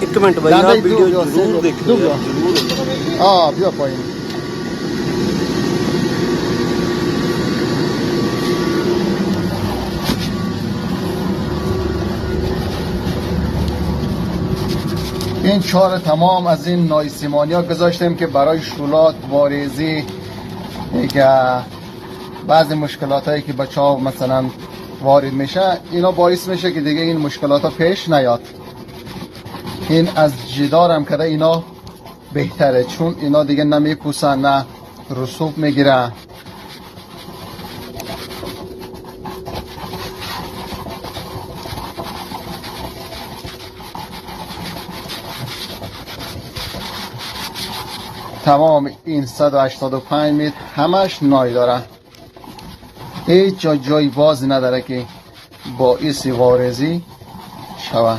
एक मिनट भाई आप वीडियो जरूर देखो जरूर। हाँ بیا پایین. این چهار تمام از این نایسیمانی ها گذاشتیم که برای شولات واریزی دیگه بعضی مشکلات هایی که بچه ها مثلا وارد میشه اینا باعث میشه که دیگه این مشکلات ها پیش نیاد. این از جدار هم کده اینا بهتره چون اینا دیگه نمیپوسن نه رسوب میگیره. تمام این 185 متر همش نای داره، هیچ جای باز نداره که باعث وارزی شود.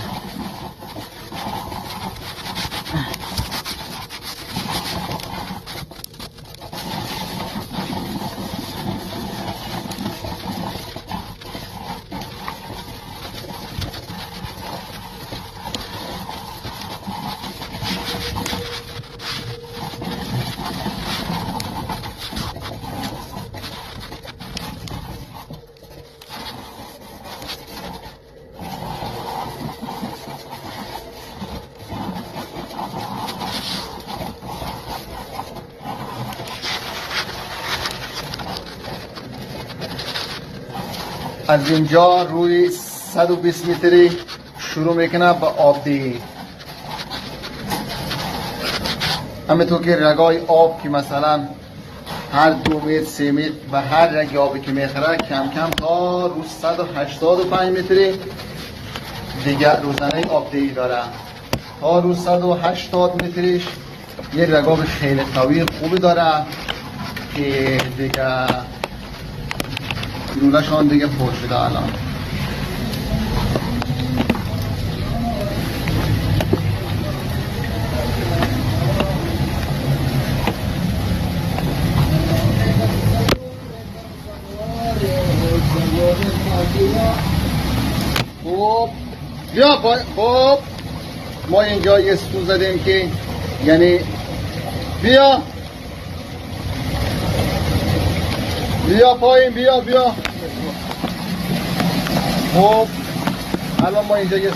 از اینجا روی 120 متری شروع میکنه به آب دیگی. همینطور که رگای آب که مثلا هر 2 متر 3 متر به هر رگ آبی که میخوره کم کم تا روی 185 متری دیگه روزانه آب دیگی داره. تا روی 180 متریش یه رگ آب خیلی قوی خوبی داره که دیگه لوله‌شان دیگه پر شده الان. خب بیا خب ما اینجا یه ستون زدیم که یعنی بیا پایین بیا. خب الان ما اینجا یه